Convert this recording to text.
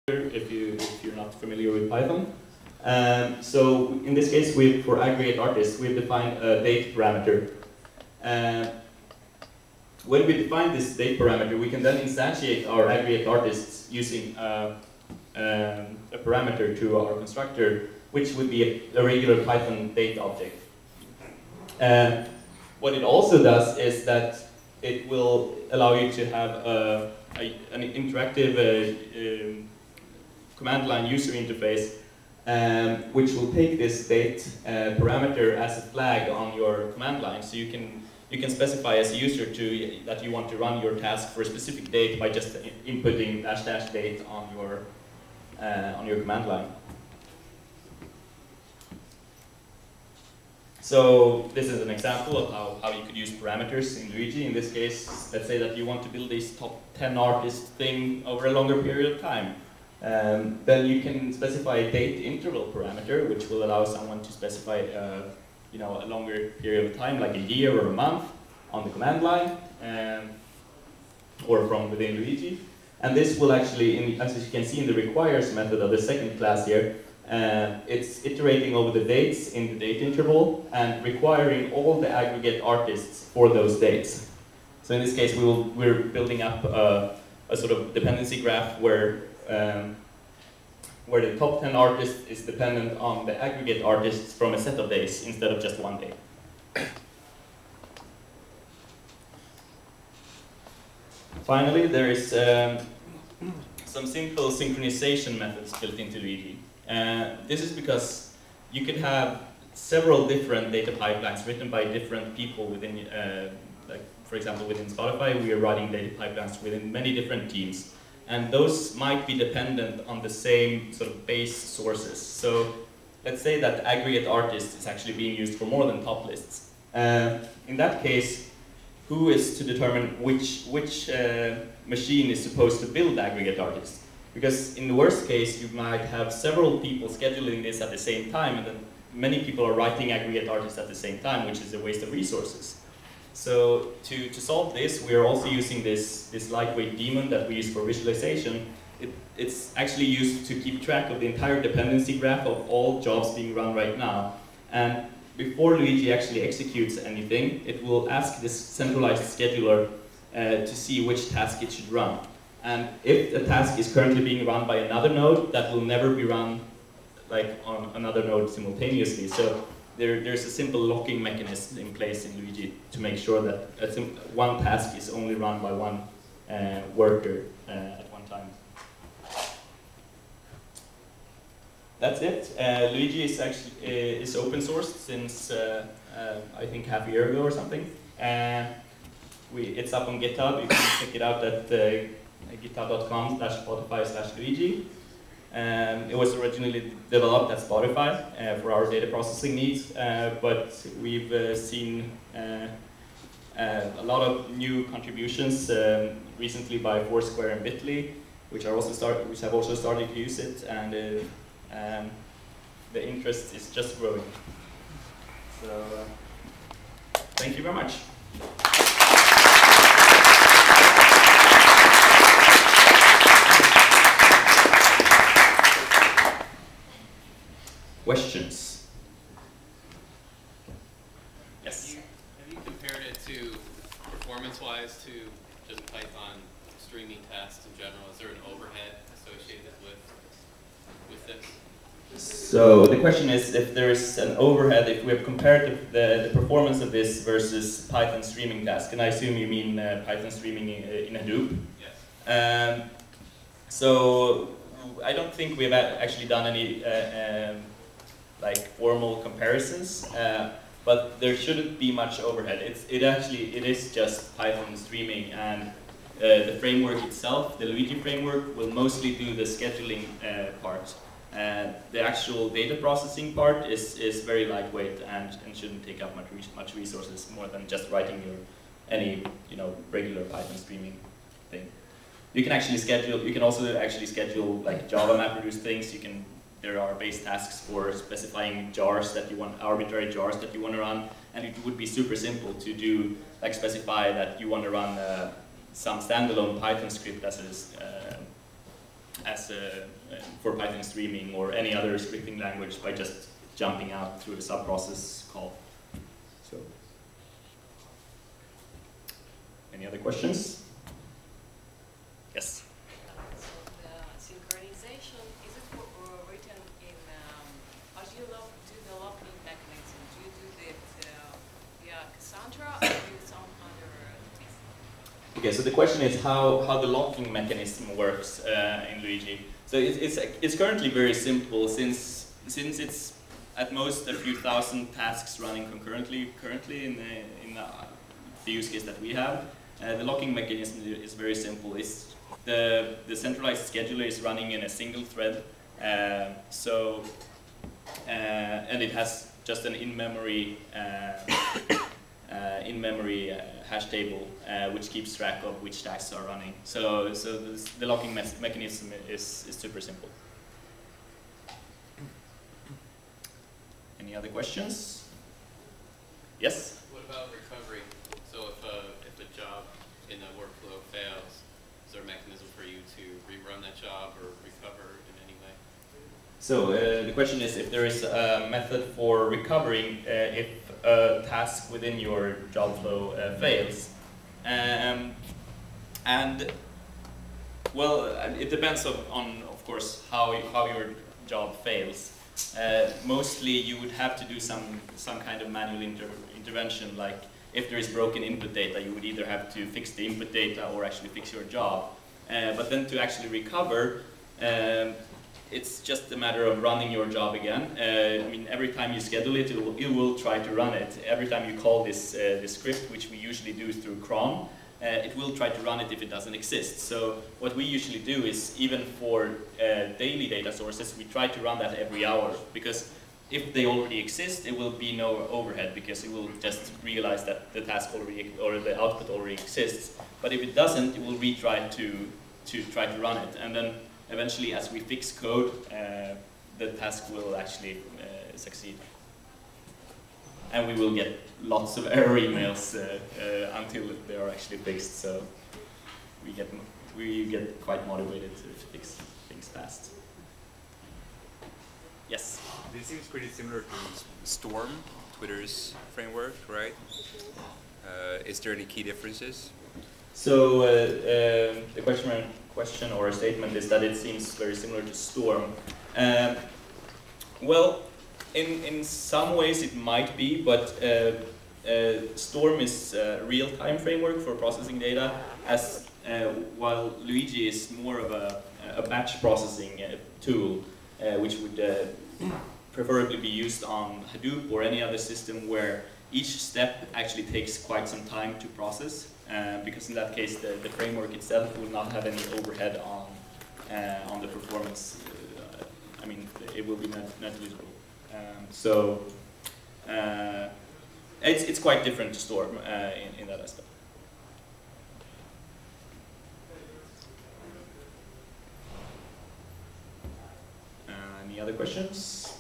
if you're not familiar with Python. So in this case, for aggregate artists, we've defined a date parameter. When we define this date parameter, we can then instantiate our aggregate artists using a parameter to our constructor, which would be a regular Python date object. What it also does is that it will allow you to have an interactive command line user interface, which will take this date parameter as a flag on your command line. So you can specify as a user that you want to run your task for a specific date by just inputting -- date on your command line. So this is an example of how you could use parameters in Luigi. In this case, let's say that you want to build this top 10 artist thing over a longer period of time. Then you can specify a date interval parameter, which will allow someone to specify a longer period of time, like a year or a month, on the command line, or from within Luigi. And this will actually, as you can see in the requires method of the second class here, it's iterating over the dates in the date interval and requiring all the aggregate artists for those dates. So in this case, we're building up a sort of dependency graph where the top 10 artists is dependent on the aggregate artists from a set of days instead of just one day. Finally, there is some simple synchronization methods built into Luigi. This is because you could have several different data pipelines written by different people within, like for example within Spotify, we are writing data pipelines within many different teams. And those might be dependent on the same sort of base sources. So let's say that aggregate artist is actually being used for more than top lists. In that case, who is to determine which machine is supposed to build aggregate artists? Because in the worst case, you might have several people scheduling this at the same time, and then many people are writing aggregate artists at the same time, which is a waste of resources. So to solve this, we are also using this lightweight daemon that we use for visualization. It's actually used to keep track of the entire dependency graph of all jobs being run right now. And before Luigi actually executes anything, it will ask this centralized scheduler to see which task it should run. And if a task is currently being run by another node, that will never be run like on another node simultaneously. So there's a simple locking mechanism in place in Luigi to make sure that one task is only run by one worker at one time. That's it. Luigi is actually is open sourced since I think half a year ago or something. It's up on GitHub. You can check it out at github.com/Spotify/Luigi. It was originally developed at Spotify for our data processing needs, but we've seen a lot of new contributions recently by Foursquare and Bitly, which have also started to use it, and the interest is just growing. So thank you very much. Questions? Yes? Have you compared it to, performance-wise, to just Python streaming tasks in general? Is there an overhead associated with this? So the question is if there is an overhead, if we have compared the performance of this versus Python streaming task, and I assume you mean Python streaming in Hadoop? Yes. So I don't think we've actually done any like formal comparisons, but there shouldn't be much overhead. It is just Python streaming, and the framework itself, the Luigi framework, will mostly do the scheduling part. The actual data processing part is very lightweight and shouldn't take up much resources more than just writing any regular Python streaming thing. You can actually schedule. You can also actually schedule like Java MapReduce things. There are base tasks for specifying jars that you want, arbitrary jars that you want to run, and it would be super simple to do, like specify that you want to run some standalone Python script as for Python streaming or any other scripting language by just jumping out through a subprocess call. So, any other questions? Yes. So the synchronization, is it written in, how do you do the locking mechanism? Do you do it via Cassandra or do some other thing? Okay, so the question is how the locking mechanism works in Luigi. So it's currently very simple since it's at most a few thousand tasks running concurrently currently in the use case that we have. The locking mechanism is very simple. It's the centralized scheduler is running in a single thread, and it has just an in-memory hash table which keeps track of which tasks are running. So the locking mechanism is super simple. Any other questions? Yes? What about recovery? So if a job in a workflow fails, is there a mechanism for you to rerun that job or recover in any way? So the question is if there is a method for recovering if a task within your job flow fails. And well, it depends on of course how your job fails. Mostly you would have to do some kind of manual intervention, like if there is broken input data, you would either have to fix the input data or actually fix your job. But then to actually recover, it's just a matter of running your job again. I mean, every time you schedule it, it will try to run it. Every time you call this script, which we usually do through cron, it will try to run it if it doesn't exist. So what we usually do is, even for daily data sources, we try to run that every hour, because if they already exist, it will be no overhead, because it will just realize that the task already, or the output already exists. But if it doesn't, it will retry to try to run it, and then eventually, as we fix code, the task will actually succeed. And we will get lots of error emails until they are actually fixed. So we get quite motivated to fix things fast. Yes? This seems pretty similar to Storm, Twitter's framework, right? Is there any key differences? So the question or statement is that it seems very similar to Storm. Well, in some ways it might be, but Storm is a real-time framework for processing data, while Luigi is more of a batch processing tool, which would preferably be used on Hadoop or any other system where each step actually takes quite some time to process, because in that case the framework itself will not have any overhead on the performance. I mean, it will be negligible. So it's quite different to Storm in that aspect. Any other questions?